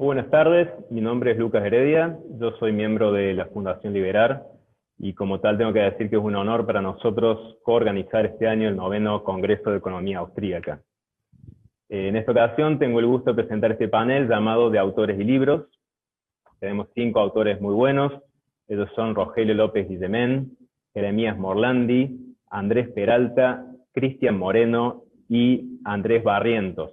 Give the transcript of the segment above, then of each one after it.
Muy buenas tardes, mi nombre es Lucas Heredia, yo soy miembro de la Fundación Liberar y como tal tengo que decir que es un honor para nosotros coorganizar este año el 9º Congreso de Economía Austríaca. En esta ocasión tengo el gusto de presentar este panel llamado de autores y libros. Tenemos 5 autores muy buenos, ellos son Rogelio López Guillemén, Jeremías Morlandi, Andrés Peralta, Cristian Moreno y Andrés Barrientos.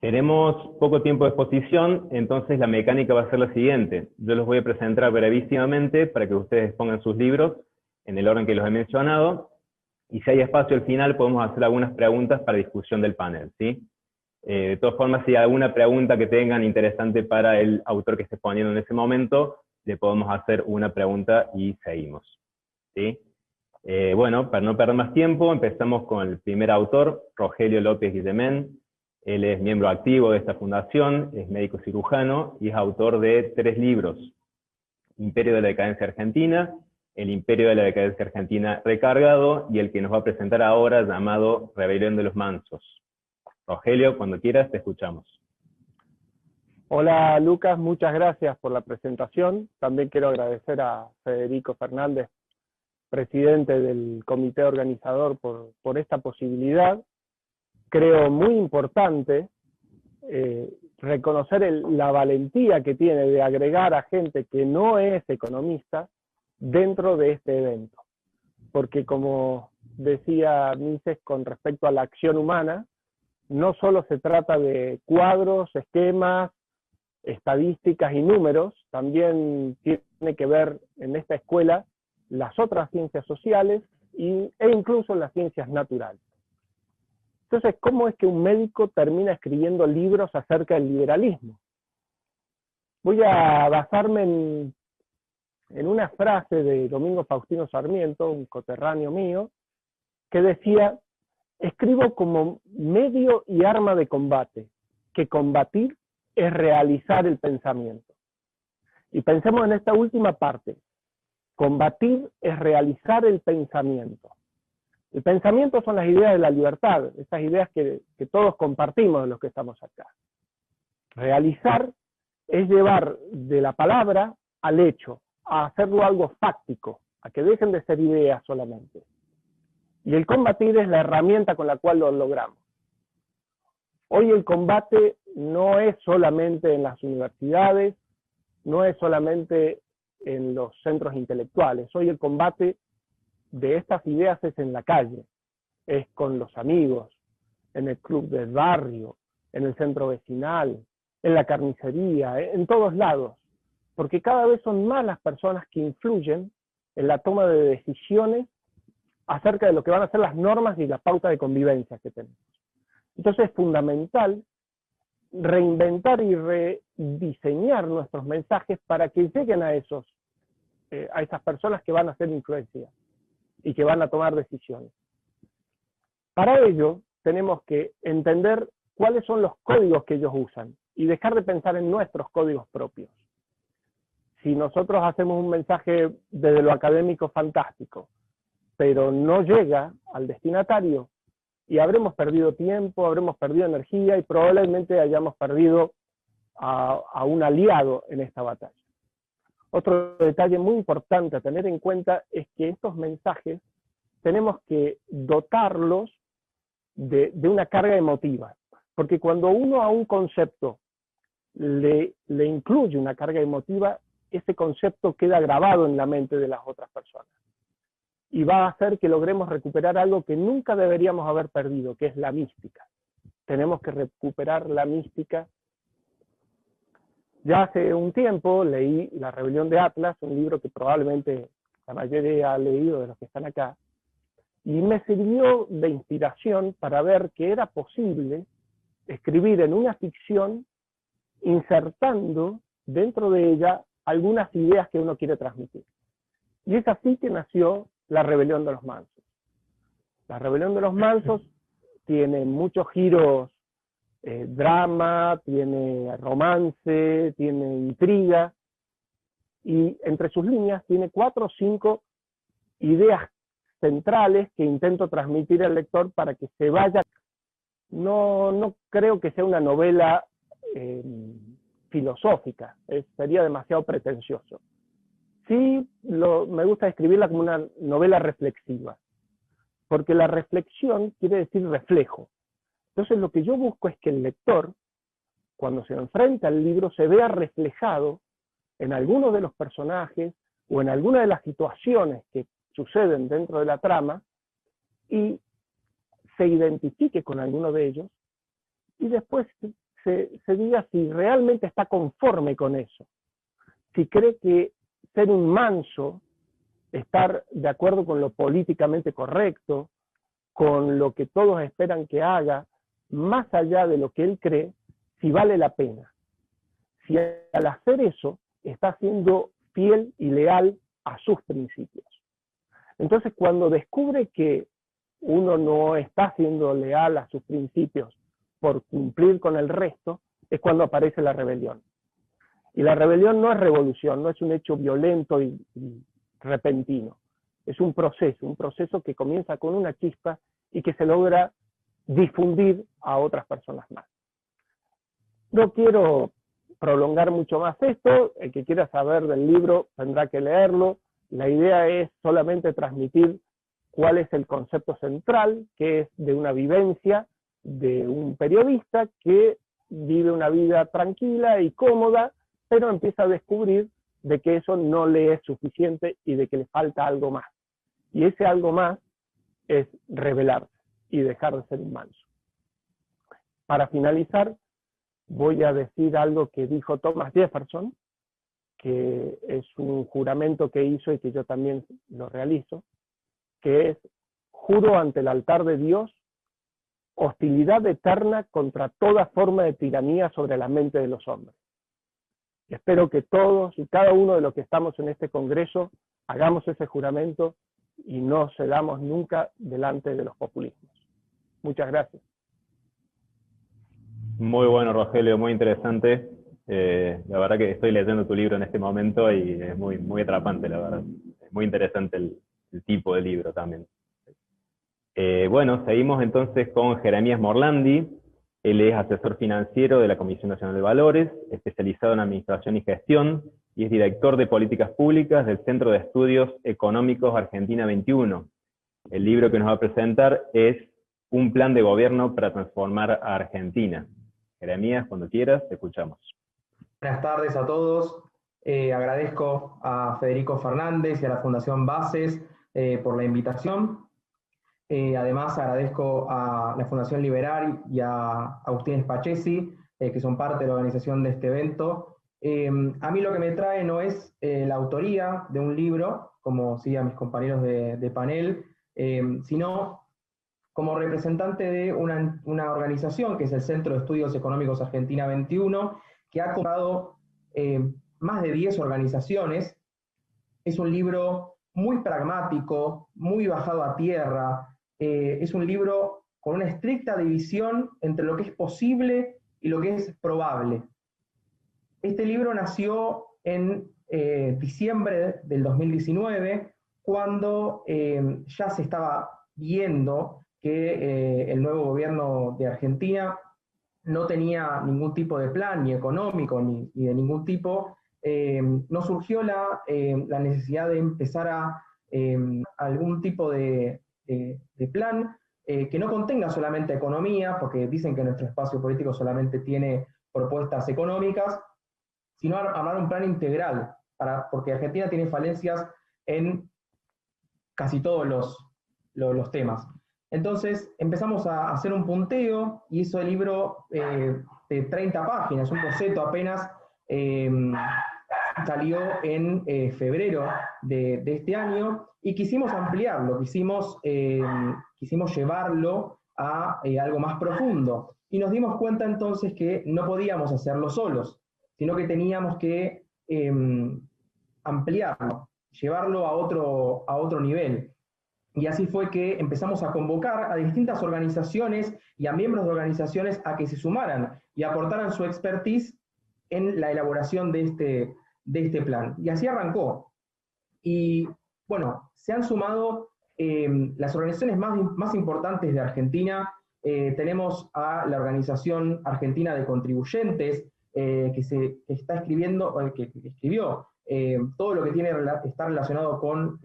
Tenemos poco tiempo de exposición, entonces la mecánica va a ser la siguiente. Yo los voy a presentar brevísimamente para que ustedes pongan sus libros en el orden que los he mencionado, y si hay espacio al final podemos hacer algunas preguntas para discusión del panel, ¿sí? De todas formas, si hay alguna pregunta que tengan interesante para el autor que esté poniendo en ese momento, le podemos hacer una pregunta y seguimos, ¿sí? Bueno, para no perder más tiempo, empezamos con el primer autor, Rogelio López Guillemén. Él es miembro activo de esta fundación, es médico cirujano y es autor de 3 libros: Imperio de la Decadencia Argentina, El Imperio de la Decadencia Argentina Recargado, y el que nos va a presentar ahora llamado Rebelión de los Mansos. Rogelio, cuando quieras, te escuchamos. Hola Lucas, muchas gracias por la presentación. También quiero agradecer a Federico Fernández, presidente del comité organizador, por esta posibilidad. Creo muy importante reconocer la valentía que tiene de agregar a gente que no es economista dentro de este evento. Porque como decía Mises con respecto a la acción humana, no solo se trata de cuadros, esquemas, estadísticas y números, también tiene que ver en esta escuela las otras ciencias sociales e incluso las ciencias naturales. Entonces, ¿cómo es que un médico termina escribiendo libros acerca del liberalismo? Voy a basarme en una frase de Domingo Faustino Sarmiento, un coterráneo mío, que decía: escribo como medio y arma de combate, que combatir es realizar el pensamiento. Y pensemos en esta última parte. Combatir es realizar el pensamiento. El pensamiento son las ideas de la libertad, esas ideas que todos compartimos de los que estamos acá. Realizar es llevar de la palabra al hecho, a hacerlo algo fáctico, a que dejen de ser ideas solamente. Y el combatir es la herramienta con la cual lo logramos. Hoy el combate no es solamente en las universidades, no es solamente en los centros intelectuales. Hoy el combate de estas ideas es en la calle, es con los amigos, en el club del barrio, en el centro vecinal, en la carnicería, en todos lados. Porque cada vez son más las personas que influyen en la toma de decisiones acerca de lo que van a ser las normas y la pauta de convivencia que tenemos. Entonces es fundamental reinventar y rediseñar nuestros mensajes para que lleguen a esas personas que van a hacer influencia y que van a tomar decisiones. Para ello tenemos que entender cuáles son los códigos que ellos usan y dejar de pensar en nuestros códigos propios. Si nosotros hacemos un mensaje desde lo académico fantástico, pero no llega al destinatario, y habremos perdido tiempo, habremos perdido energía y probablemente hayamos perdido a un aliado en esta batalla. Otro detalle muy importante a tener en cuenta es que estos mensajes tenemos que dotarlos de una carga emotiva, porque cuando uno a un concepto le incluye una carga emotiva, ese concepto queda grabado en la mente de las otras personas y va a hacer que logremos recuperar algo que nunca deberíamos haber perdido, que es la mística. Tenemos que recuperar la mística. Ya hace un tiempo leí La Rebelión de Atlas, un libro que probablemente la mayoría ha leído de los que están acá, y me sirvió de inspiración para ver que era posible escribir en una ficción insertando dentro de ella algunas ideas que uno quiere transmitir. Y es así que nació La Rebelión de los Mansos. La Rebelión de los Mansos tiene muchos giros, drama, tiene romance, tiene intriga, y entre sus líneas tiene 4 o 5 ideas centrales que intento transmitir al lector para que se vaya. No creo que sea una novela filosófica, sería demasiado pretencioso. Sí, me gusta describirla como una novela reflexiva, porque la reflexión quiere decir reflejo. Entonces lo que yo busco es que el lector, cuando se enfrenta al libro, se vea reflejado en algunos de los personajes o en alguna de las situaciones que suceden dentro de la trama y se identifique con alguno de ellos y después se diga si realmente está conforme con eso, si cree que ser un manso, estar de acuerdo con lo políticamente correcto, con lo que todos esperan que haga, más allá de lo que él cree, si vale la pena. Si al hacer eso está siendo fiel y leal a sus principios. Entonces, cuando descubre que uno no está siendo leal a sus principios por cumplir con el resto, es cuando aparece la rebelión. Y la rebelión no es revolución, no es un hecho violento y repentino. Es un proceso que comienza con una chispa y que se logra difundir a otras personas más. No quiero prolongar mucho más esto, el que quiera saber del libro tendrá que leerlo. La idea es solamente transmitir cuál es el concepto central, que es de una vivencia de un periodista que vive una vida tranquila y cómoda, pero empieza a descubrir de que eso no le es suficiente y de que le falta algo más. Y ese algo más es rebelarse y dejar de ser un manso. Para finalizar, voy a decir algo que dijo Thomas Jefferson, que es un juramento que hizo y que yo también lo realizo, que es: juro ante el altar de Dios hostilidad eterna contra toda forma de tiranía sobre la mente de los hombres. Espero que todos y cada uno de los que estamos en este congreso hagamos ese juramento y no cedamos nunca delante de los populismos. Muchas gracias. Muy bueno, Rogelio, muy interesante. La verdad que estoy leyendo tu libro en este momento y es muy, muy atrapante, la verdad. Es muy interesante el tipo de libro también. Bueno, seguimos entonces con Jeremías Morlandi. Él es asesor financiero de la Comisión Nacional de Valores, especializado en Administración y Gestión, y es director de Políticas Públicas del Centro de Estudios Económicos Argentina 21. El libro que nos va a presentar es Un plan de gobierno para transformar a Argentina. Jeremías, cuando quieras, te escuchamos. Buenas tardes a todos. Agradezco a Federico Fernández y a la Fundación Bases por la invitación. Además, agradezco a la Fundación Liberar y a Agustín Spachesi, que son parte de la organización de este evento. A mí lo que me trae no es la autoría de un libro, como sí a mis compañeros de panel, sino como representante de una organización que es el Centro de Estudios Económicos Argentina 21, que ha comprado más de 10 organizaciones. Es un libro muy pragmático, muy bajado a tierra. Es un libro con una estricta división entre lo que es posible y lo que es probable. Este libro nació en diciembre del 2019, cuando ya se estaba viendo que el nuevo gobierno de Argentina no tenía ningún tipo de plan, ni económico, ni de ningún tipo. No surgió la necesidad de empezar a algún tipo de plan que no contenga solamente economía, porque dicen que nuestro espacio político solamente tiene propuestas económicas, sino armar un plan integral, porque Argentina tiene falencias en casi todos los temas. Entonces empezamos a hacer un punteo y hizo el libro de 30 páginas, un boceto apenas, salió en febrero de este año, y quisimos ampliarlo, quisimos llevarlo a algo más profundo. Y nos dimos cuenta entonces que no podíamos hacerlo solos, sino que teníamos que ampliarlo, llevarlo a otro nivel. Y así fue que empezamos a convocar a distintas organizaciones y a miembros de organizaciones a que se sumaran y aportaran su expertise en la elaboración de este plan. Y así arrancó. Y bueno, se han sumado las organizaciones más importantes de Argentina. Tenemos a la Organización Argentina de Contribuyentes, que está escribiendo, que escribió todo lo que está relacionado con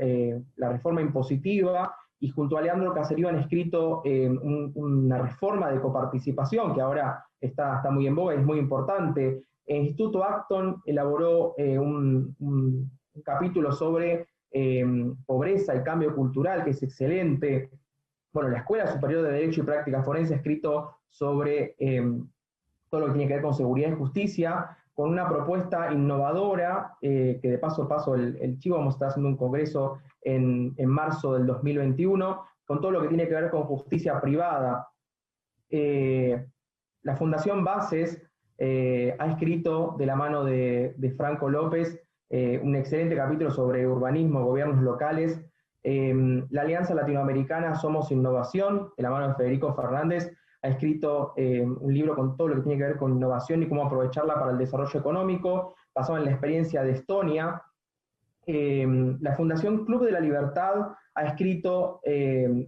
la reforma impositiva, y junto a Leandro Caserío han escrito una reforma de coparticipación que ahora está muy en boga y es muy importante. El Instituto Acton elaboró un capítulo sobre pobreza y cambio cultural, que es excelente. Bueno, la Escuela Superior de Derecho y Práctica Forense ha escrito sobre todo lo que tiene que ver con seguridad y justicia, con una propuesta innovadora, que de paso a paso el chivo vamos a estar haciendo un congreso en marzo del 2021, con todo lo que tiene que ver con justicia privada. La Fundación Bases ha escrito de la mano de Franco López un excelente capítulo sobre urbanismo, gobiernos locales. La Alianza Latinoamericana Somos Innovación, de la mano de Federico Fernández, ha escrito un libro con todo lo que tiene que ver con innovación y cómo aprovecharla para el desarrollo económico, basado en la experiencia de Estonia. La Fundación Club de la Libertad ha escrito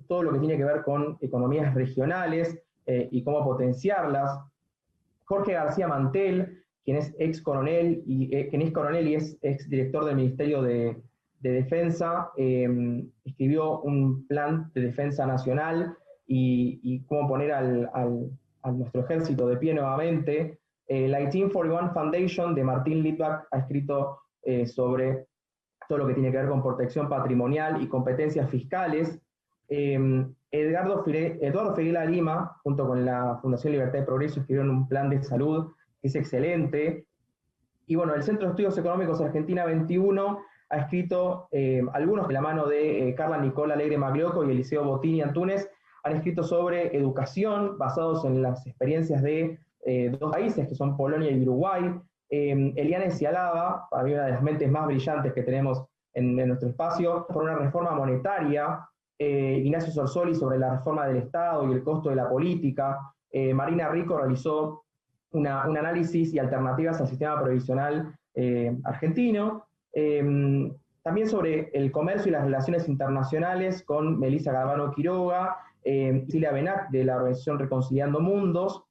todo lo que tiene que ver con economías regionales y cómo potenciarlas. Jorge García Mantel, quien es ex coronel y es ex director del Ministerio de Defensa, escribió un plan de defensa nacional y cómo poner a nuestro ejército de pie nuevamente. La 1841 Foundation de Martín Litvak ha escrito sobre todo lo que tiene que ver con protección patrimonial y competencias fiscales. Eduardo Figueroa Lima, junto con la Fundación Libertad y Progreso, escribieron un plan de salud que es excelente. Y bueno, el Centro de Estudios Económicos Argentina 21 ha escrito, algunos de la mano de Carla Nicola Alegre Maglioco y Eliseo Bottini Antunes, han escrito sobre educación basados en las experiencias de dos países, que son Polonia y Uruguay. Eliane Cialaba, para mí una de las mentes más brillantes que tenemos en nuestro espacio, por una reforma monetaria. Ignacio Sorsoli sobre la reforma del Estado y el costo de la política. Marina Rico realizó un análisis y alternativas al sistema previsional argentino. También sobre el comercio y las relaciones internacionales con Melissa Galvano Quiroga, Silvia Benac de la organización Reconciliando Mundos.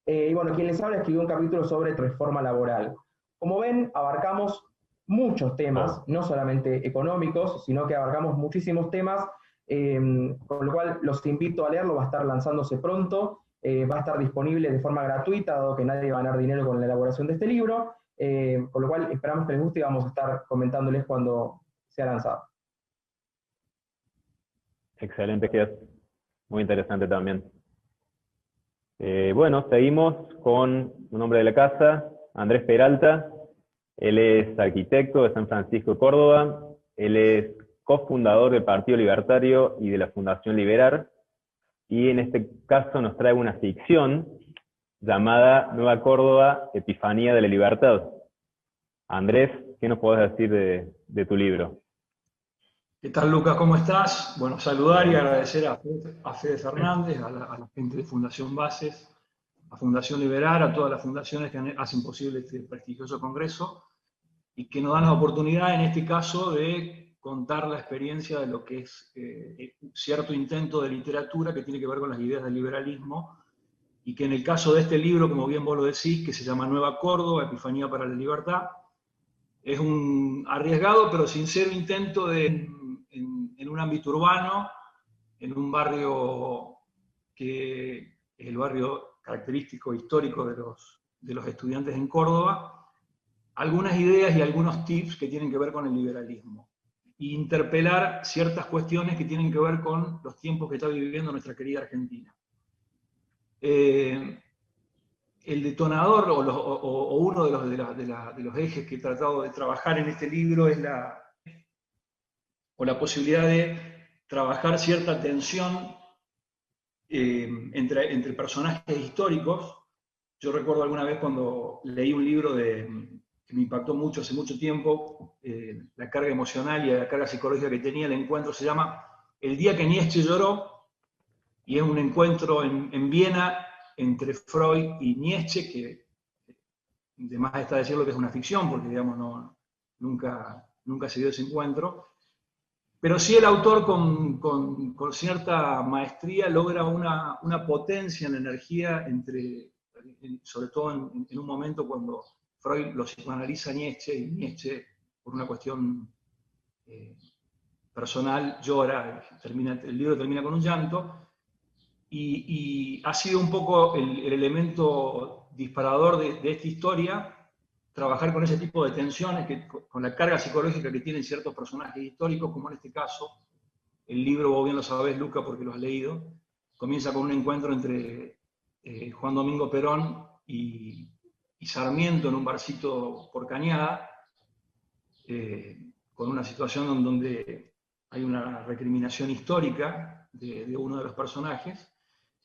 Y bueno, quien les habla escribió un capítulo sobre reforma laboral. Como ven, abarcamos muchos temas, no solamente económicos, sino que abarcamos muchísimos temas, con lo cual los invito a leerlo, va a estar lanzándose pronto, va a estar disponible de forma gratuita, dado que nadie va a ganar dinero con la elaboración de este libro, con lo cual esperamos que les guste y vamos a estar comentándoles cuando sea lanzado. Excelente, Gies. Muy interesante también. Bueno, seguimos con un hombre de la casa, Andrés Peralta. Él es arquitecto de San Francisco de Córdoba. Él es cofundador del Partido Libertario y de la Fundación Liberar. Y en este caso nos trae una ficción llamada Nueva Córdoba, Epifanía de la Libertad. Andrés, ¿qué nos podés decir de tu libro? ¿Qué tal, Lucas? ¿Cómo estás? Bueno, saludar y agradecer a Fede Fernández, a la gente de Fundación Bases, a Fundación Liberar, a todas las fundaciones que hacen posible este prestigioso congreso y que nos dan la oportunidad, en este caso, de contar la experiencia de lo que es cierto intento de literatura que tiene que ver con las ideas del liberalismo, y que en el caso de este libro, como bien vos lo decís, que se llama Nueva Córdoba, Epifanía para la Libertad, es un arriesgado pero sincero intento de, en un ámbito urbano, en un barrio que es el barrio característico histórico de los estudiantes en Córdoba, algunas ideas y algunos tips que tienen que ver con el liberalismo, e interpelar ciertas cuestiones que tienen que ver con los tiempos que está viviendo nuestra querida Argentina. El detonador o uno de los ejes que he tratado de trabajar en este libro es la posibilidad de trabajar cierta tensión entre personajes históricos. Yo recuerdo alguna vez cuando leí un libro que me impactó mucho hace mucho tiempo, la carga emocional y la carga psicológica que tenía el encuentro, se llama El día que Nietzsche lloró, y es un encuentro en Viena entre Freud y Nietzsche, que de más está decirlo que es una ficción, porque digamos, nunca se dio ese encuentro. Pero sí el autor con cierta maestría logra una potencia en la energía sobre todo en un momento cuando Freud lo psicoanaliza a Nietzsche, y Nietzsche, por una cuestión personal, llora, el libro termina con un llanto, y ha sido un poco el elemento disparador de esta historia, trabajar con ese tipo de tensiones, con la carga psicológica que tienen ciertos personajes históricos, como en este caso. El libro, vos bien lo sabés, Luca, porque lo has leído, comienza con un encuentro entre Juan Domingo Perón y Sarmiento en un barcito por Cañada, con una situación donde hay una recriminación histórica de uno de los personajes,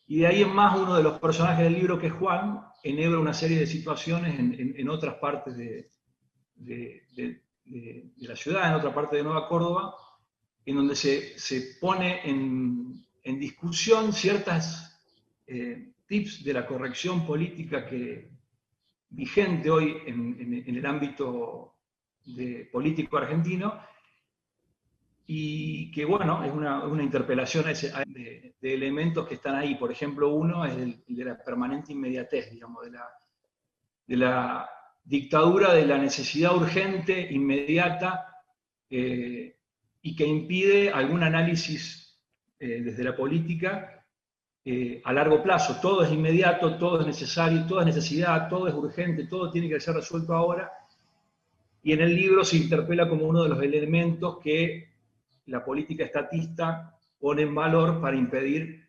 y de ahí en más uno de los personajes del libro, que es Juan, enhebra una serie de situaciones en otras partes de la ciudad, en otra parte de Nueva Córdoba, en donde se pone en discusión ciertas tips de la corrección política vigente hoy en el ámbito político argentino, y que, bueno, es una interpelación de elementos que están ahí. Por ejemplo, uno es el de la permanente inmediatez, digamos, de la dictadura de la necesidad urgente, inmediata, y que impide algún análisis desde la política a largo plazo. Todo es inmediato, todo es necesario, todo es necesidad, todo es urgente, todo tiene que ser resuelto ahora. Y en el libro se interpela como uno de los elementos que la política estatista pone en valor para impedir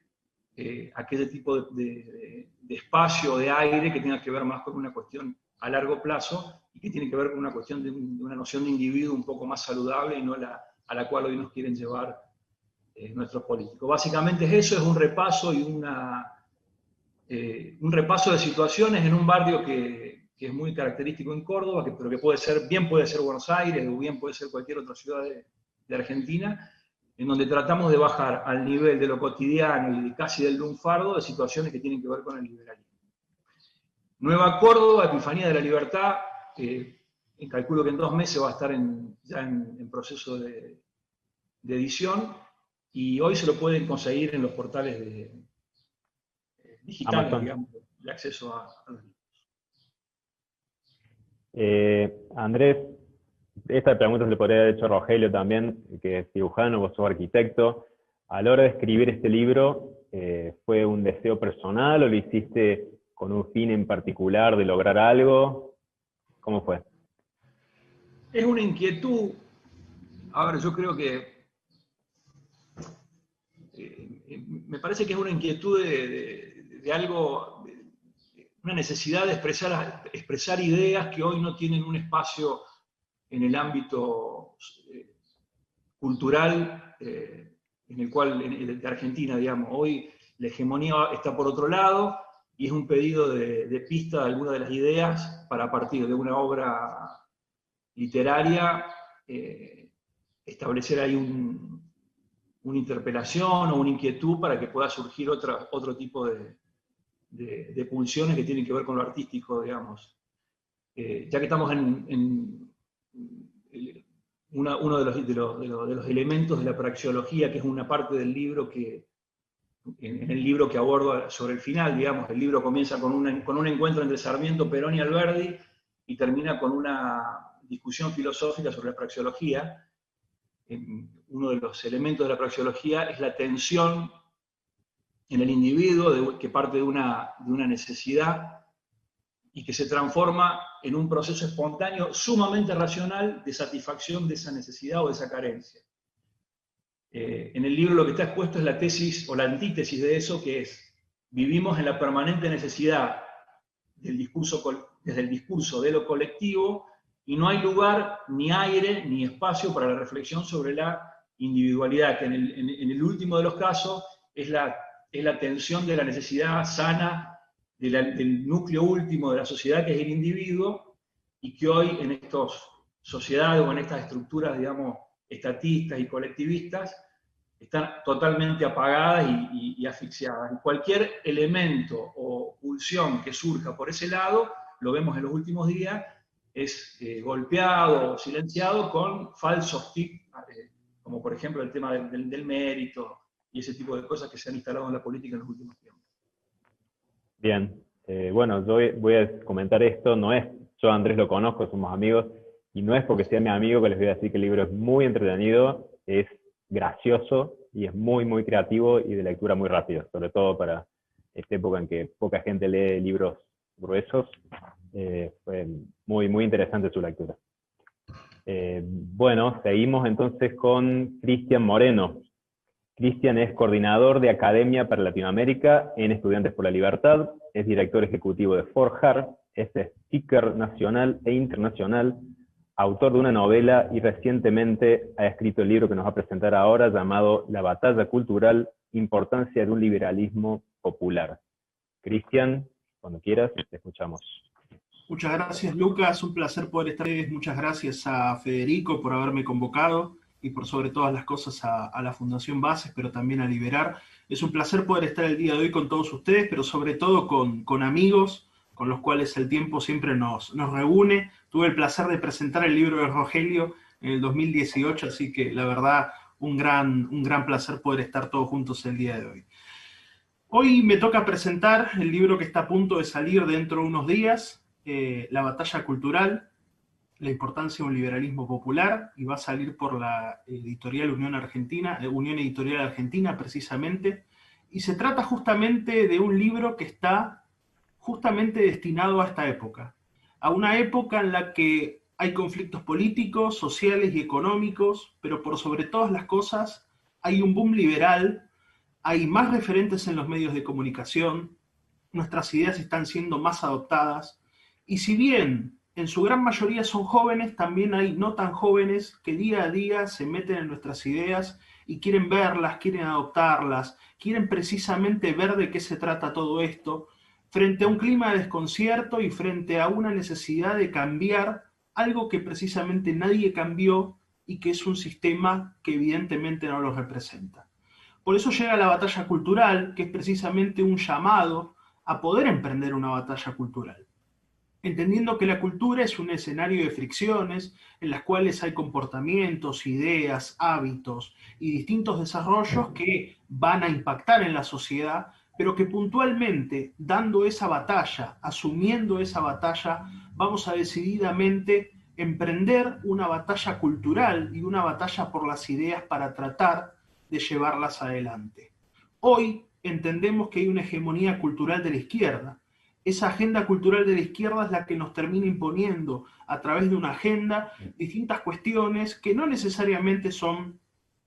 aquel tipo de espacio, de aire, que tenga que ver más con una cuestión a largo plazo y que tiene que ver con una cuestión de una noción de individuo un poco más saludable, y no a la cual hoy nos quieren llevar nuestros políticos. Básicamente es eso, es un repaso y un repaso de situaciones en un barrio que es muy característico en Córdoba, pero que bien puede ser Buenos Aires, o bien puede ser cualquier otra ciudad de Argentina, en donde tratamos de bajar al nivel de lo cotidiano y casi del lunfardo de situaciones que tienen que ver con el liberalismo. Nueva Córdoba, Epifanía de la Libertad, calculo que en 2 meses va a estar ya en proceso de edición, y hoy se lo pueden conseguir en los portales digitales, Amazon, digamos, de acceso a los libros. Andrés, esta pregunta se le podría haber hecho a Rogelio también, que es cirujano, vos sos arquitecto. A la hora de escribir este libro, ¿fue un deseo personal o lo hiciste con un fin en particular de lograr algo? ¿Cómo fue? Es una inquietud. Ahora, yo creo que me parece que es una inquietud de algo, una necesidad de expresar ideas que hoy no tienen un espacio en el ámbito cultural en el cual, de Argentina, digamos. Hoy la hegemonía está por otro lado, y es un pedido de pista de alguna de las ideas para, a partir de una obra literaria, establecer ahí una interpelación o una inquietud para que pueda surgir otro tipo de pulsiones que tienen que ver con lo artístico, digamos. Ya que estamos uno de los elementos de la praxeología, que es una parte del libro en el libro que abordo sobre el final, digamos. El libro comienza con un encuentro entre Sarmiento, Perón y Alberdi, y termina con una discusión filosófica sobre la praxeología. Uno de los elementos de la praxeología es la tensión en el individuo, que parte de una necesidad y que se transforma en un proceso espontáneo sumamente racional de satisfacción de esa necesidad o de esa carencia. En el libro lo que está expuesto es la tesis o la antítesis de eso, que es: vivimos en la permanente necesidad desde el discurso de lo colectivo, y no hay lugar, ni aire, ni espacio para la reflexión sobre la individualidad, que en el último de los casos es la tensión de la necesidad sana del núcleo último de la sociedad, que es el individuo, y que hoy en estas sociedades o en estas estructuras, digamos, estatistas y colectivistas, están totalmente apagadas y asfixiadas. Cualquier elemento o pulsión que surja por ese lado, lo vemos en los últimos días, es golpeado o silenciado con falsos tics, como por ejemplo el tema del mérito y ese tipo de cosas que se han instalado en la política en los últimos tiempos. Bien. Bueno, yo voy a comentar esto, yo a Andrés lo conozco, somos amigos, y no es porque sea mi amigo que les voy a decir que el libro es muy entretenido, es gracioso y es muy, muy creativo y de lectura muy rápida, sobre todo para esta época en que poca gente lee libros gruesos. Fue muy, muy interesante su lectura. Bueno, seguimos entonces con Cristian Moreno. Cristian es coordinador de Academia para Latinoamérica en Estudiantes por la Libertad, es director ejecutivo de Forjar, es speaker nacional e internacional, autor de una novela y recientemente ha escrito el libro que nos va a presentar ahora llamado La batalla cultural, importancia de un liberalismo popular. Cristian, cuando quieras, te escuchamos. Muchas gracias, Lucas. Un placer poder estar aquí. Muchas gracias a Federico por haberme convocado y por sobre todas las cosas a la Fundación Bases, pero también a Liberar. Es un placer poder estar el día de hoy con todos ustedes, pero sobre todo con amigos con los cuales el tiempo siempre nos reúne. Tuve el placer de presentar el libro de Rogelio en el 2018, así que la verdad un gran placer poder estar todos juntos el día de hoy. Hoy me toca presentar el libro que está a punto de salir dentro de unos días, La batalla cultural, la importancia de un liberalismo popular, y va a salir por la editorial Unión Editorial Argentina precisamente, y se trata justamente de un libro que está justamente destinado a esta época, a una época en la que hay conflictos políticos, sociales y económicos, pero por sobre todas las cosas hay un boom liberal, hay más referentes en los medios de comunicación, nuestras ideas están siendo más adoptadas, y si bien en su gran mayoría son jóvenes, también hay no tan jóvenes que día a día se meten en nuestras ideas y quieren verlas, quieren adoptarlas, quieren precisamente ver de qué se trata todo esto, frente a un clima de desconcierto y frente a una necesidad de cambiar algo que precisamente nadie cambió y que es un sistema que evidentemente no los representa. Por eso llega la batalla cultural, que es precisamente un llamado a poder emprender una batalla cultural, entendiendo que la cultura es un escenario de fricciones en las cuales hay comportamientos, ideas, hábitos y distintos desarrollos que van a impactar en la sociedad, pero que puntualmente, dando esa batalla, asumiendo esa batalla, vamos a decididamente emprender una batalla cultural y una batalla por las ideas para tratar de llevarlas adelante. Hoy entendemos que hay una hegemonía cultural de la izquierda. Esa agenda cultural de la izquierda es la que nos termina imponiendo a través de una agenda distintas cuestiones que no necesariamente son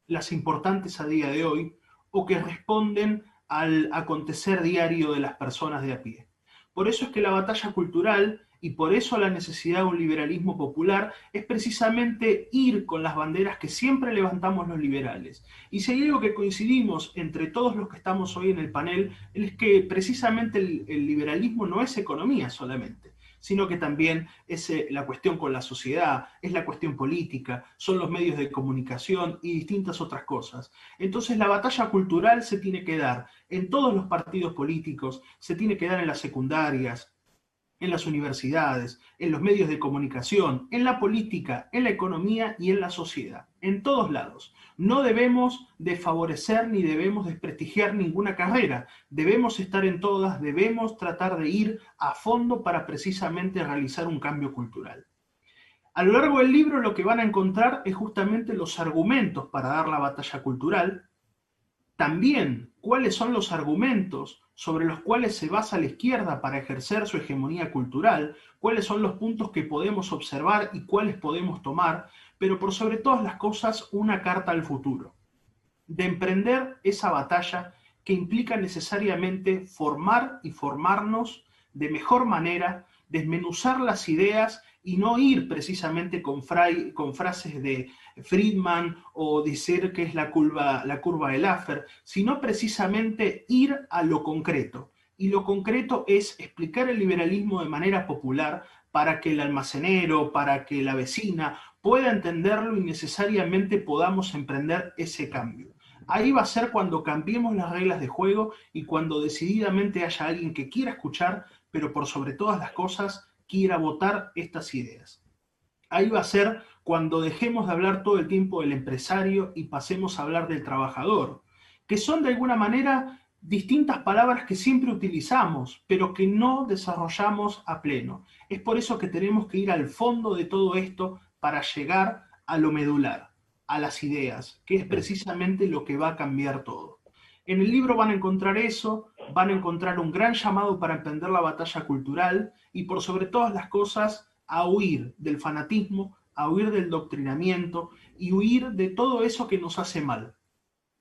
las importantes a día de hoy o que responden al acontecer diario de las personas de a pie. Por eso es que la batalla cultural y por eso la necesidad de un liberalismo popular es precisamente ir con las banderas que siempre levantamos los liberales. Y si hay algo que coincidimos entre todos los que estamos hoy en el panel, es que precisamente el liberalismo no es economía solamente, sino que también es la cuestión con la sociedad, es la cuestión política, son los medios de comunicación y distintas otras cosas. Entonces la batalla cultural se tiene que dar en todos los partidos políticos, se tiene que dar en las secundarias, en las universidades, en los medios de comunicación, en la política, en la economía y en la sociedad, en todos lados. No debemos desfavorecer ni debemos desprestigiar ninguna carrera, debemos estar en todas, debemos tratar de ir a fondo para precisamente realizar un cambio cultural. A lo largo del libro lo que van a encontrar es justamente los argumentos para dar la batalla cultural, también cuáles son los argumentos sobre los cuales se basa la izquierda para ejercer su hegemonía cultural, cuáles son los puntos que podemos observar y cuáles podemos tomar, pero por sobre todas las cosas una carta al futuro, de emprender esa batalla que implica necesariamente formar y formarnos de mejor manera, desmenuzar las ideas y no ir precisamente con frases de Friedman o decir que es la curva de Laffer, sino precisamente ir a lo concreto. Y lo concreto es explicar el liberalismo de manera popular para que el almacenero, para que la vecina pueda entenderlo y necesariamente podamos emprender ese cambio. Ahí va a ser cuando cambiemos las reglas de juego y cuando decididamente haya alguien que quiera escuchar, pero por sobre todas las cosas quiera votar estas ideas. Ahí va a ser cuando dejemos de hablar todo el tiempo del empresario y pasemos a hablar del trabajador, que son de alguna manera distintas palabras que siempre utilizamos, pero que no desarrollamos a pleno. Es por eso que tenemos que ir al fondo de todo esto para llegar a lo medular, a las ideas, que es precisamente lo que va a cambiar todo. En el libro van a encontrar eso, van a encontrar un gran llamado para emprender la batalla cultural y por sobre todas las cosas a huir del fanatismo, a huir del doctrinamiento y huir de todo eso que nos hace mal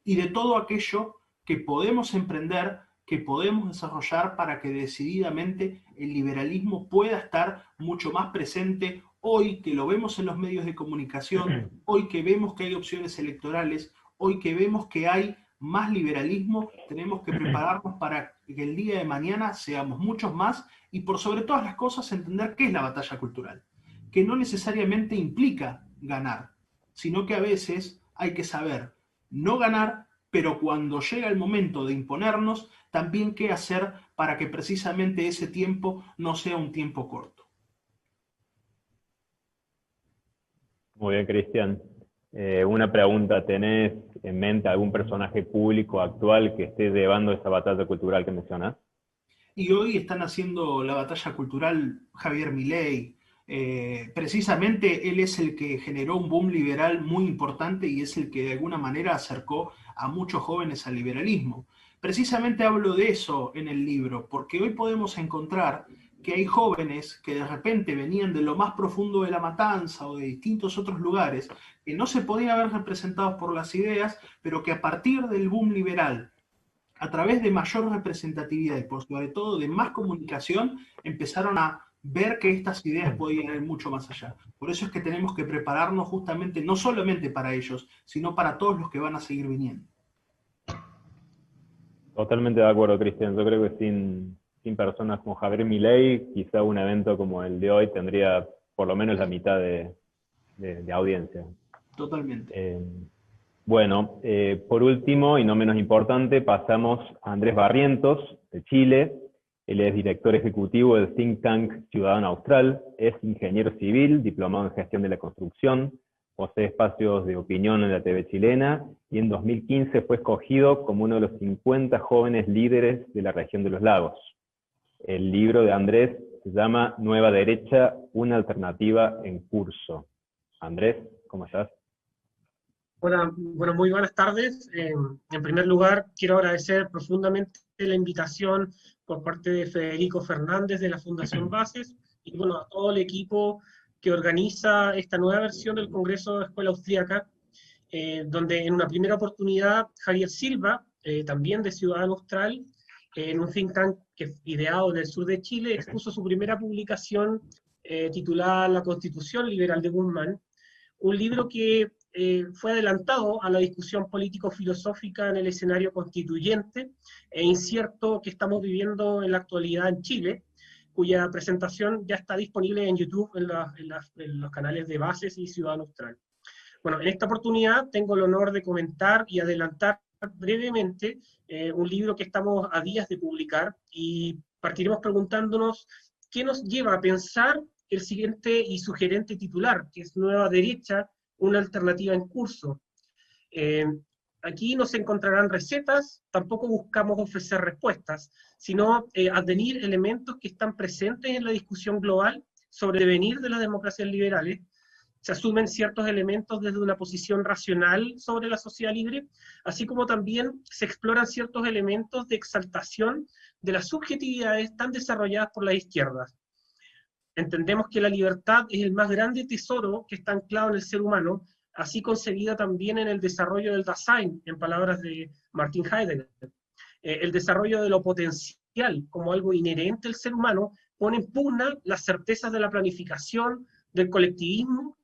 y de todo aquello que podemos emprender, que podemos desarrollar para que decididamente el liberalismo pueda estar mucho más presente hoy que lo vemos en los medios de comunicación, hoy que vemos que hay opciones electorales, hoy que vemos que hay más liberalismo. Tenemos que prepararnos para que el día de mañana seamos muchos más y por sobre todas las cosas entender qué es la batalla cultural, que no necesariamente implica ganar, sino que a veces hay que saber no ganar, pero cuando llega el momento de imponernos, también qué hacer para que precisamente ese tiempo no sea un tiempo corto. Muy bien, Cristian. Una pregunta, ¿tenés en mente algún personaje público actual que esté llevando esa batalla cultural que mencionás? Y hoy están haciendo la batalla cultural Javier Milei. Precisamente él es el que generó un boom liberal muy importante y es el que de alguna manera acercó a muchos jóvenes al liberalismo. Precisamente hablo de eso en el libro, porque hoy podemos encontrar que hay jóvenes que de repente venían de lo más profundo de La Matanza o de distintos otros lugares, que no se podían ver representados por las ideas, pero que a partir del boom liberal, a través de mayor representatividad y por sobre todo de más comunicación, empezaron a ver que estas ideas podían ir mucho más allá. Por eso es que tenemos que prepararnos justamente, no solamente para ellos, sino para todos los que van a seguir viniendo. Totalmente de acuerdo, Cristian. Yo creo que sin personas como Javier Milei, quizá un evento como el de hoy tendría por lo menos la mitad de audiencia. Totalmente. Bueno, por último, y no menos importante, pasamos a Andrés Barrientos, de Chile. Él es director ejecutivo del think tank Ciudadano Austral, es ingeniero civil, diplomado en gestión de la construcción, posee espacios de opinión en la TV chilena y en 2015 fue escogido como uno de los 50 jóvenes líderes de la región de los lagos. El libro de Andrés se llama Nueva Derecha, una alternativa en curso. Andrés, ¿cómo estás? Bueno, muy buenas tardes. En primer lugar, quiero agradecer profundamente la invitación por parte de Federico Fernández de la Fundación Bases y bueno, a todo el equipo que organiza esta nueva versión del Congreso de Escuela Austríaca, donde en una primera oportunidad Javier Silva, también de Ciudadano Austral, en un think tank ideado en el sur de Chile, expuso su primera publicación titulada La Constitución Liberal de Guzmán, un libro que fue adelantado a la discusión político-filosófica en el escenario constituyente e incierto que estamos viviendo en la actualidad en Chile, cuya presentación ya está disponible en YouTube, en los canales de Bases y Ciudadano Austral. Bueno, en esta oportunidad tengo el honor de comentar y adelantar brevemente un libro que estamos a días de publicar y partiremos preguntándonos qué nos lleva a pensar el siguiente y sugerente titular, que es Nueva Derecha, una alternativa en curso. Aquí no se encontrarán recetas, tampoco buscamos ofrecer respuestas, sino advenir elementos que están presentes en la discusión global sobre el devenir de las democracias liberales. Se asumen ciertos elementos desde una posición racional sobre la sociedad libre, así como también se exploran ciertos elementos de exaltación de las subjetividades tan desarrolladas por las izquierdas. Entendemos que la libertad es el más grande tesoro que está anclado en el ser humano, así concebida también en el desarrollo del Dasein, en palabras de Martin Heidegger. El desarrollo de lo potencial como algo inherente al ser humano pone en pugna las certezas de la planificación, del colectivismo,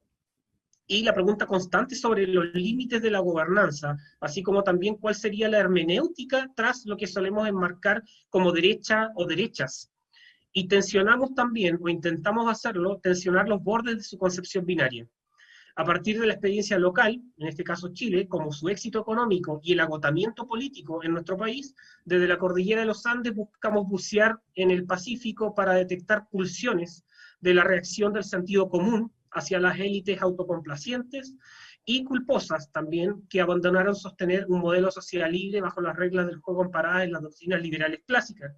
y la pregunta constante sobre los límites de la gobernanza, así como también cuál sería la hermenéutica tras lo que solemos enmarcar como derecha o derechas. Y tensionamos también, o intentamos hacerlo, tensionar los bordes de su concepción binaria. A partir de la experiencia local, en este caso Chile, como su éxito económico y el agotamiento político en nuestro país, desde la cordillera de los Andes buscamos bucear en el Pacífico para detectar pulsiones de la reacción del sentido común hacia las élites autocomplacientes y culposas también, que abandonaron sostener un modelo social libre bajo las reglas del juego amparadas en las doctrinas liberales clásicas.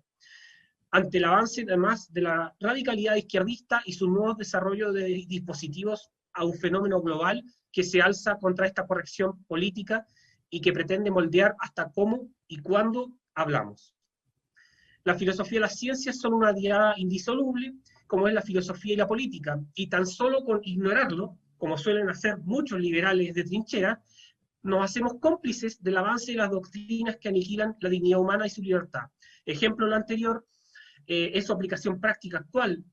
Ante el avance, además, de la radicalidad izquierdista y su nuevo desarrollo de dispositivos a un fenómeno global que se alza contra esta corrección política y que pretende moldear hasta cómo y cuándo hablamos. La filosofía y las ciencias son una diada indisoluble, como es la filosofía y la política, y tan solo con ignorarlo, como suelen hacer muchos liberales de trinchera, nos hacemos cómplices del avance de las doctrinas que aniquilan la dignidad humana y su libertad. Ejemplo lo anterior es su aplicación práctica actual.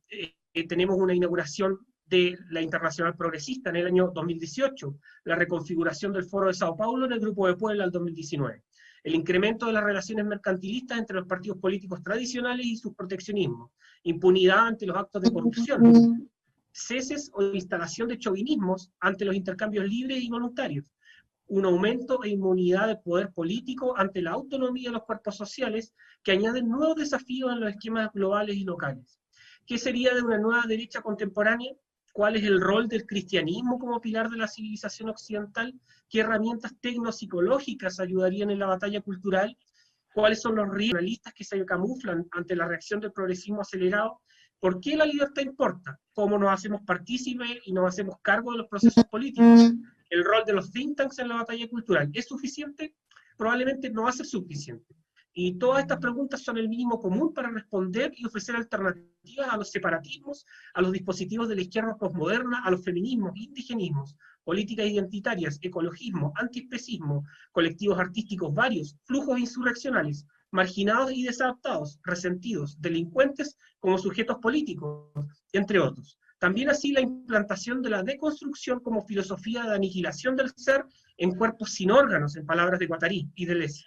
Tenemos una inauguración de la Internacional Progresista en el año 2018, la reconfiguración del Foro de Sao Paulo en el Grupo de Puebla en el 2019, el incremento de las relaciones mercantilistas entre los partidos políticos tradicionales y sus proteccionismos, impunidad ante los actos de corrupción, ceses o instalación de chauvinismos ante los intercambios libres y voluntarios, un aumento e inmunidad del poder político ante la autonomía de los cuerpos sociales que añaden nuevos desafíos en los esquemas globales y locales. ¿Qué sería de una nueva derecha contemporánea? ¿Cuál es el rol del cristianismo como pilar de la civilización occidental? ¿Qué herramientas tecnopsicológicas ayudarían en la batalla cultural? ¿Cuáles son los riesgos realistas que se camuflan ante la reacción del progresismo acelerado? ¿Por qué la libertad importa? ¿Cómo nos hacemos partícipes y nos hacemos cargo de los procesos políticos? ¿El rol de los think tanks en la batalla cultural es suficiente? Probablemente no va a ser suficiente. Y todas estas preguntas son el mínimo común para responder y ofrecer alternativas a los separatismos, a los dispositivos de la izquierda postmoderna, a los feminismos, indigenismos, políticas identitarias, ecologismo, antiespecismo, colectivos artísticos varios, flujos insurreccionales, marginados y desadaptados, resentidos, delincuentes como sujetos políticos, entre otros. También así la implantación de la deconstrucción como filosofía de aniquilación del ser en cuerpos sin órganos, en palabras de Guattari y Deleuze,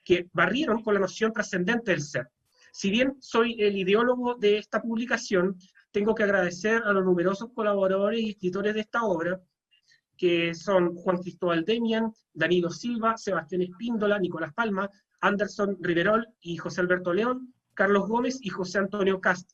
que barrieron con la noción trascendente del ser. Si bien soy el ideólogo de esta publicación, tengo que agradecer a los numerosos colaboradores y escritores de esta obra, que son Juan Cristóbal Demian, Danilo Silva, Sebastián Espíndola, Nicolás Palma, Anderson Riverol y José Alberto León, Carlos Gómez y José Antonio Cast,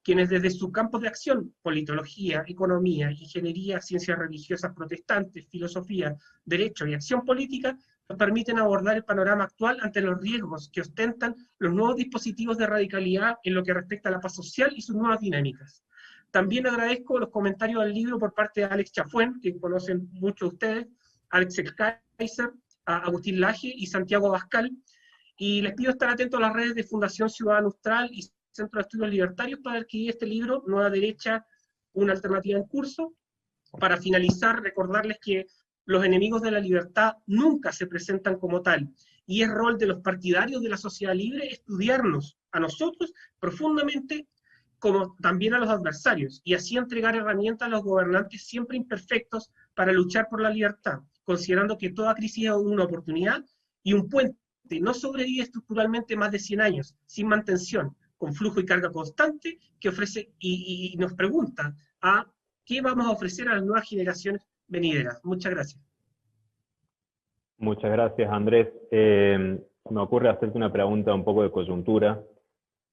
quienes desde su campo de acción, politología, economía, ingeniería, ciencias religiosas protestantes, filosofía, derecho y acción política, nos permiten abordar el panorama actual ante los riesgos que ostentan los nuevos dispositivos de radicalidad en lo que respecta a la paz social y sus nuevas dinámicas. También agradezco los comentarios del libro por parte de Alex Chafuen, que conocen muchos de ustedes, Alex Kaiser, Agustín Laje y Santiago Abascal, y les pido estar atentos a las redes de Fundación Ciudadano Austral y Centro de Estudios Libertarios para adquirir este libro, Nueva Derecha, una alternativa en curso. Para finalizar, recordarles que los enemigos de la libertad nunca se presentan como tal, y es rol de los partidarios de la sociedad libre estudiarnos a nosotros profundamente, como también a los adversarios, y así entregar herramientas a los gobernantes siempre imperfectos para luchar por la libertad, considerando que toda crisis es una oportunidad y un puente no sobrevive estructuralmente más de 100 años, sin mantención, con flujo y carga constante, que ofrece y nos pregunta a qué vamos a ofrecer a las nuevas generaciones venideras. Muchas gracias. Muchas gracias, Andrés. Me ocurre hacerte una pregunta un poco de coyuntura.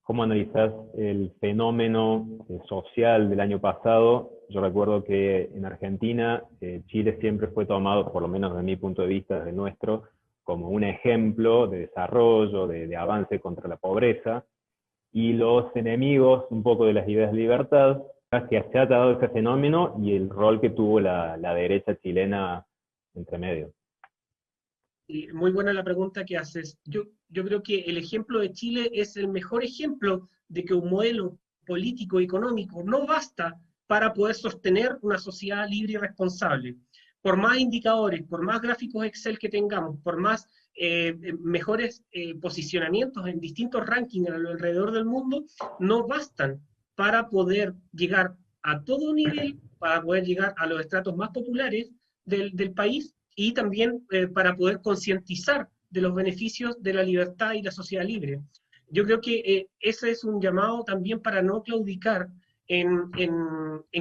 ¿Cómo analizás el fenómeno social del año pasado? Yo recuerdo que en Argentina, Chile siempre fue tomado, por lo menos desde mi punto de vista, desde nuestro, como un ejemplo de desarrollo, de avance contra la pobreza, y los enemigos un poco de las ideas de libertad, que se ha dado ese fenómeno y el rol que tuvo la derecha chilena entre medio. Y muy buena la pregunta que haces. Yo creo que el ejemplo de Chile es el mejor ejemplo de que un modelo político y económico no basta para poder sostener una sociedad libre y responsable. Por más indicadores, por más gráficos Excel que tengamos, por más mejores posicionamientos en distintos rankings alrededor del mundo, no bastan para poder llegar a todo nivel, para poder llegar a los estratos más populares del país, y también para poder concientizar de los beneficios de la libertad y la sociedad libre. Yo creo que ese es un llamado también para no claudicar en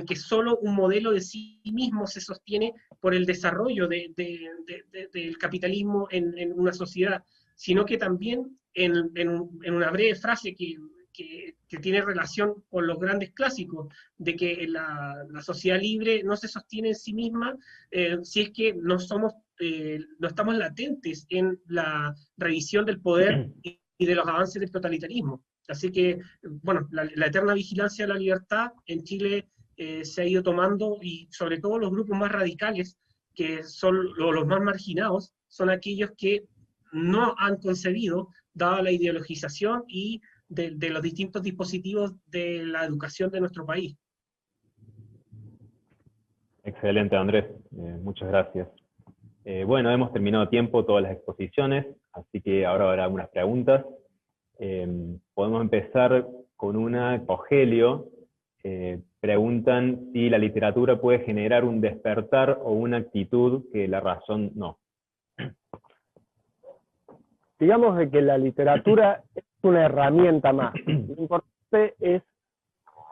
que solo un modelo de sí mismo se sostiene por el desarrollo del capitalismo en una sociedad, sino que también en una breve frase que que tiene relación con los grandes clásicos, de que la sociedad libre no se sostiene en sí misma si es que no estamos latentes en la revisión del poder y de los avances del totalitarismo. Así que, bueno, la eterna vigilancia de la libertad en Chile se ha ido tomando, y sobre todo los grupos más radicales, que son los más marginados, son aquellos que no han concebido, dada la ideologización y de los distintos dispositivos de la educación de nuestro país. Excelente, Andrés. Muchas gracias. Bueno, hemos terminado a tiempo todas las exposiciones, así que ahora habrá algunas preguntas. Podemos empezar con una. Rogelio preguntan si la literatura puede generar un despertar o una actitud que la razón no. Digamos de que la literatura es una herramienta más. Lo importante es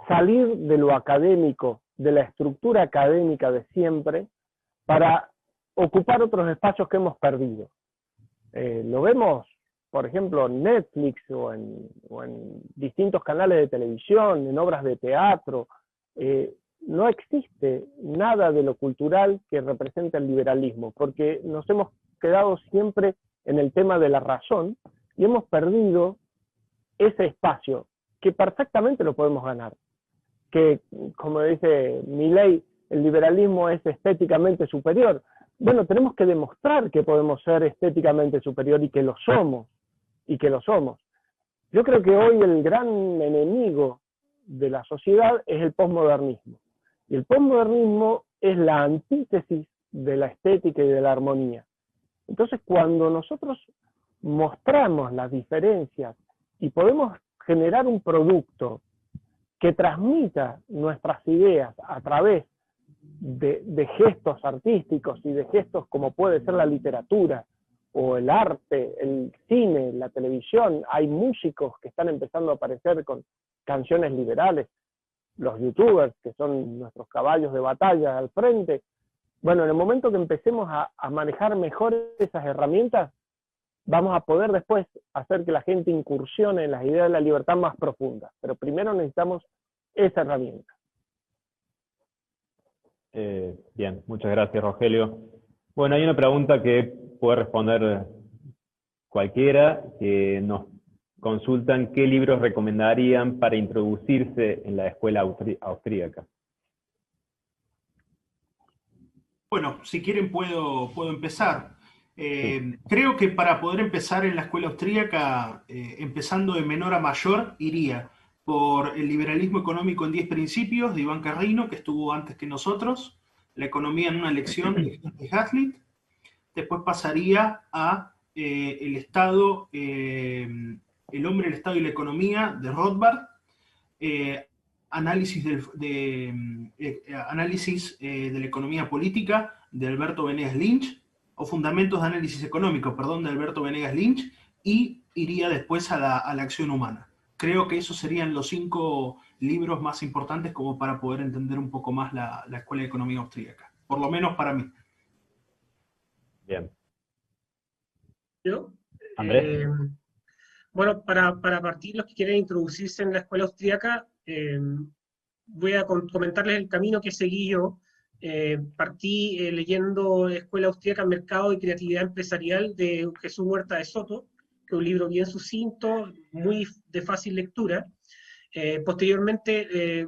salir de lo académico, de la estructura académica de siempre, para ocupar otros espacios que hemos perdido. Lo vemos, por ejemplo, en Netflix o en distintos canales de televisión, en obras de teatro. No existe nada de lo cultural que represente el liberalismo, porque nos hemos quedado siempre en el tema de la razón y hemos perdido ese espacio que perfectamente lo podemos ganar. Que, como dice Milei, el liberalismo es estéticamente superior. Bueno, tenemos que demostrar que podemos ser estéticamente superior y que lo somos. Yo creo que hoy el gran enemigo de la sociedad es el posmodernismo. Y el posmodernismo es la antítesis de la estética y de la armonía. Entonces, cuando nosotros mostramos las diferencias y podemos generar un producto que transmita nuestras ideas a través de gestos artísticos y de gestos como puede ser la literatura o el arte, el cine, la televisión, hay músicos que están empezando a aparecer con canciones liberales, los youtubers, que son nuestros caballos de batalla al frente. Bueno, en el momento que empecemos a manejar mejor esas herramientas, vamos a poder después hacer que la gente incursione en las ideas de la libertad más profundas. Pero primero necesitamos esa herramienta. Bien, muchas gracias, Rogelio. Bueno, hay una pregunta que puede responder cualquiera, que nos consultan qué libros recomendarían para introducirse en la escuela austríaca. Bueno, si quieren puedo empezar. Sí. Creo que para poder empezar en la escuela austríaca, empezando de menor a mayor, iría por El liberalismo económico en 10 principios, de Iván Carrino, que estuvo antes que nosotros, La economía en una lección, de Hazlitt. Después pasaría a El Estado, El hombre, el Estado y la economía, de Rothbard. Análisis de la economía política, de Alberto Venegas Lynch, o Fundamentos de análisis económico, perdón, de Alberto Venegas Lynch, y iría después a la acción humana. Creo que esos serían los 5 libros más importantes como para poder entender un poco más la Escuela de Economía Austríaca, por lo menos para mí. Bien. ¿Yo? Andrés. Bueno, para partir, los que quieren introducirse en la escuela austríaca, voy a comentarles el camino que seguí yo. Partí leyendo Escuela Austríaca, Mercado y Creatividad Empresarial, de Jesús Huerta de Soto, que es un libro bien sucinto, muy de fácil lectura. Posteriormente,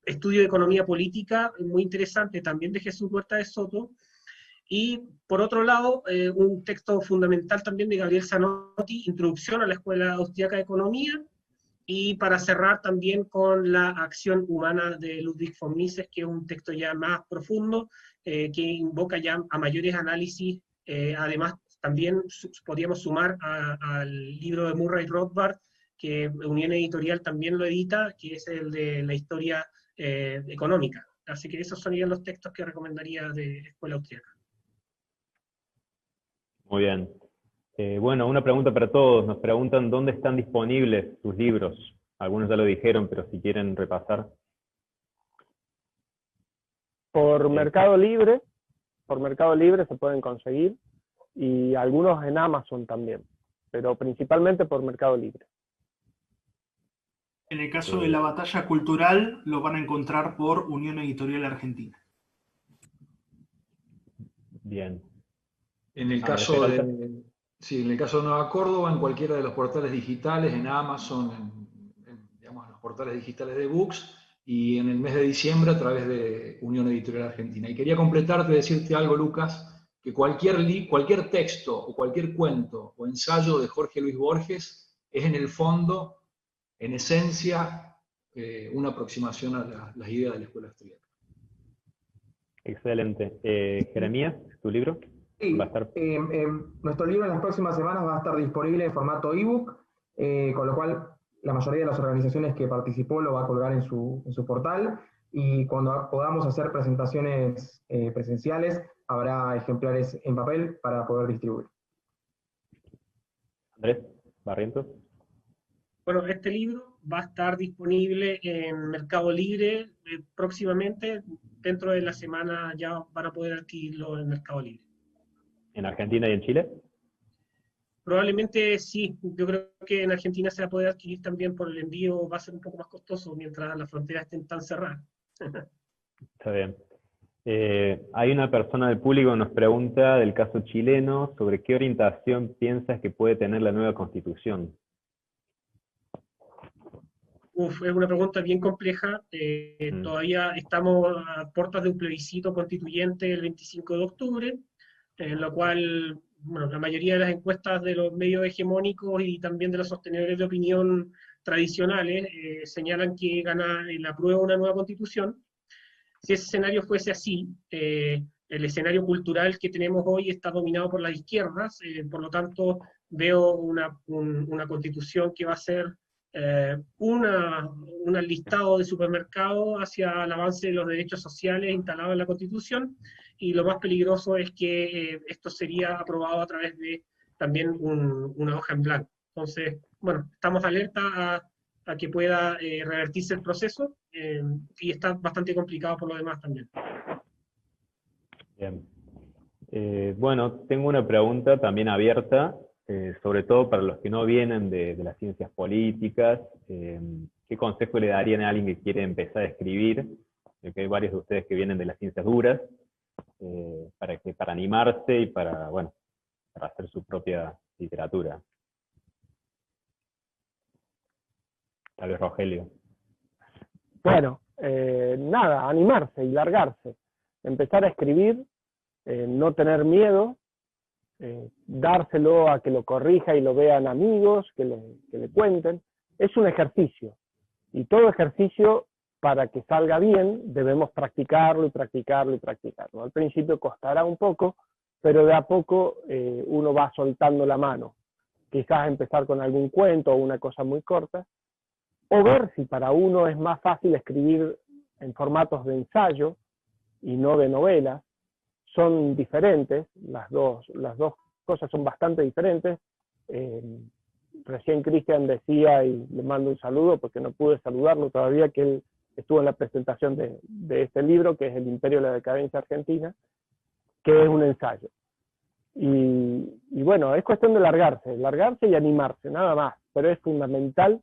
estudio de Economía Política, muy interesante, también de Jesús Huerta de Soto. Y por otro lado, un texto fundamental también de Gabriel Zanotti, Introducción a la Escuela Austríaca de Economía. Y para cerrar también con La acción humana, de Ludwig von Mises, que es un texto ya más profundo, que invoca ya a mayores análisis. Además, también podríamos sumar al libro de Murray Rothbard, que Unión Editorial también lo edita, que es el de la historia económica. Así que esos serían los textos que recomendaría de Escuela Austríaca. Muy bien. Bueno, una pregunta para todos. Nos preguntan dónde están disponibles sus libros. Algunos ya lo dijeron, pero si quieren repasar. Por Mercado Libre se pueden conseguir, y algunos en Amazon también, pero principalmente por Mercado Libre. En el caso de la batalla cultural, lo van a encontrar por Unión Editorial Argentina. Bien. En el caso de, sí, en el caso de Nueva Córdoba, en cualquiera de los portales digitales, en Amazon, digamos, en los portales digitales de Books, y en el mes de diciembre a través de Unión Editorial Argentina. Y quería completarte, decirte algo, Lucas, que cualquier texto o cualquier cuento o ensayo de Jorge Luis Borges es en el fondo, en esencia, una aproximación a las ideas de la escuela austríaca. Excelente. Jeremías, ¿tu libro? Sí, Va a estar... nuestro libro en las próximas semanas va a estar disponible en formato ebook, con lo cual la mayoría de las organizaciones que participó lo va a colgar en su portal, y cuando podamos hacer presentaciones presenciales habrá ejemplares en papel para poder distribuir. Andrés Barrientos. Bueno, este libro va a estar disponible en Mercado Libre próximamente. Dentro de la semana ya van a poder adquirirlo en Mercado Libre. ¿En Argentina y en Chile? Probablemente sí. Yo creo que en Argentina se va a poder adquirir también por el envío. Va a ser un poco más costoso mientras las fronteras estén tan cerradas. Está bien. Hay una persona del público que nos pregunta del caso chileno sobre qué orientación piensas que puede tener la nueva constitución. Es una pregunta bien compleja. Todavía estamos a puertas de un plebiscito constituyente el 25 de octubre, en lo cual, bueno, la mayoría de las encuestas de los medios hegemónicos y también de los sostenedores de opinión tradicionales señalan que gana el apruebo una nueva constitución. Si ese escenario fuese así, el escenario cultural que tenemos hoy está dominado por las izquierdas, por lo tanto veo una constitución que va a ser un listado de supermercados hacia el avance de los derechos sociales instalados en la Constitución, y lo más peligroso es que esto sería aprobado a través de también una hoja en blanco. Entonces, bueno, estamos alerta a que pueda revertirse el proceso, y está bastante complicado por lo demás también. Bien. Bueno, tengo una pregunta también abierta, sobre todo para los que no vienen de las ciencias políticas. ¿Qué consejo le darían a alguien que quiere empezar a escribir? Que hay varios de ustedes que vienen de las ciencias duras, para animarse y para hacer su propia literatura. Tal vez Rogelio. Bueno, nada, animarse y largarse. Empezar a escribir, no tener miedo, dárselo a que lo corrija y lo vean amigos, que le cuenten. Es un ejercicio. Y todo ejercicio, para que salga bien, debemos practicarlo y practicarlo y practicarlo. Al principio costará un poco, pero de a poco uno va soltando la mano. Quizás empezar con algún cuento o una cosa muy corta, o ver si para uno es más fácil escribir en formatos de ensayo y no de novela. Son diferentes, las dos cosas son bastante diferentes. Recién Cristian decía, y le mando un saludo porque no pude saludarlo todavía, que él estuvo en la presentación de este libro, que es El Imperio de la Decadencia Argentina, que es un ensayo. Y bueno, es cuestión de largarse y animarse, nada más, pero es fundamental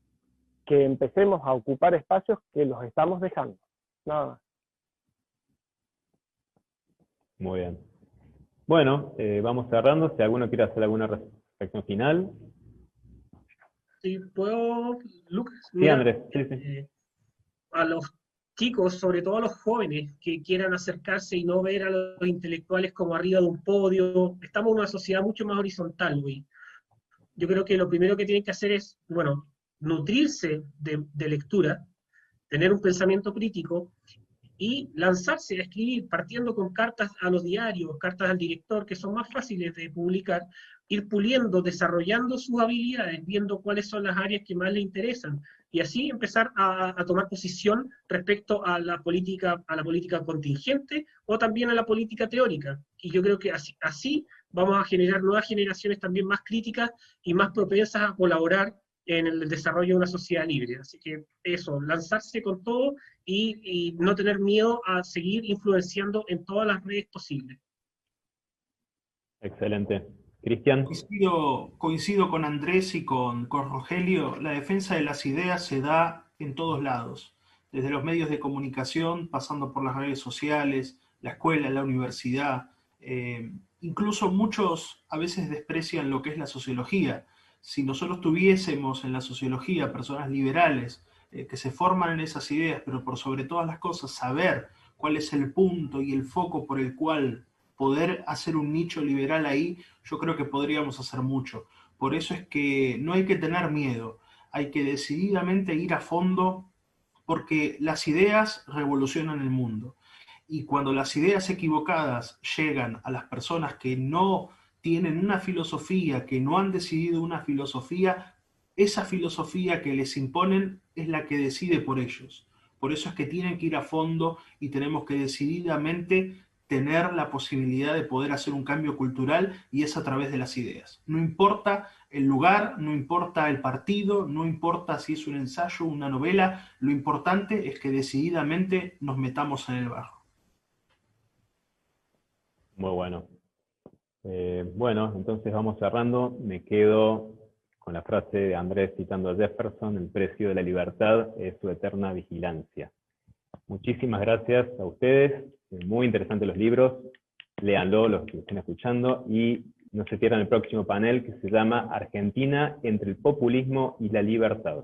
que empecemos a ocupar espacios que los estamos dejando, nada más. Muy bien. Bueno, vamos cerrando. Si alguno quiere hacer alguna reflexión final. Sí, ¿puedo, Lucas? Sí, Andrés. Sí. A los chicos, sobre todo a los jóvenes, que quieran acercarse y no ver a los intelectuales como arriba de un podio. Estamos en una sociedad mucho más horizontal, güey. Yo creo que lo primero que tienen que hacer es, bueno, nutrirse de lectura, tener un pensamiento crítico y lanzarse a escribir, partiendo con cartas a los diarios, cartas al director, que son más fáciles de publicar, ir puliendo, desarrollando sus habilidades, viendo cuáles son las áreas que más le interesan, y así empezar a tomar posición respecto a la política contingente o también a la política teórica. Y yo creo que así vamos a generar nuevas generaciones también más críticas y más propensas a colaborar en el desarrollo de una sociedad libre. Así que eso, lanzarse con todo y no tener miedo a seguir influenciando en todas las redes posibles. Excelente. Cristian. Coincido con Andrés y con Rogelio. La defensa de las ideas se da en todos lados, desde los medios de comunicación, pasando por las redes sociales, la escuela, la universidad. Incluso muchos a veces desprecian lo que es la sociología. Si nosotros tuviésemos en la sociología personas liberales que se forman en esas ideas, pero por sobre todas las cosas saber cuál es el punto y el foco por el cual poder hacer un nicho liberal ahí, yo creo que podríamos hacer mucho. Por eso es que no hay que tener miedo, hay que decididamente ir a fondo, porque las ideas revolucionan el mundo. Y cuando las ideas equivocadas llegan a las personas que no tienen una filosofía, que no han decidido una filosofía, esa filosofía que les imponen es la que decide por ellos. Por eso es que tienen que ir a fondo y tenemos que decididamente tener la posibilidad de poder hacer un cambio cultural, y es a través de las ideas. No importa el lugar, no importa el partido, no importa si es un ensayo, una novela, lo importante es que decididamente nos metamos en el barro. Muy bueno. Bueno, entonces vamos cerrando. Me quedo con la frase de Andrés citando a Jefferson: el precio de la libertad es su eterna vigilancia. Muchísimas gracias a ustedes, muy interesantes los libros, léanlo los que estén escuchando, y no se pierdan el próximo panel que se llama Argentina entre el populismo y la libertad.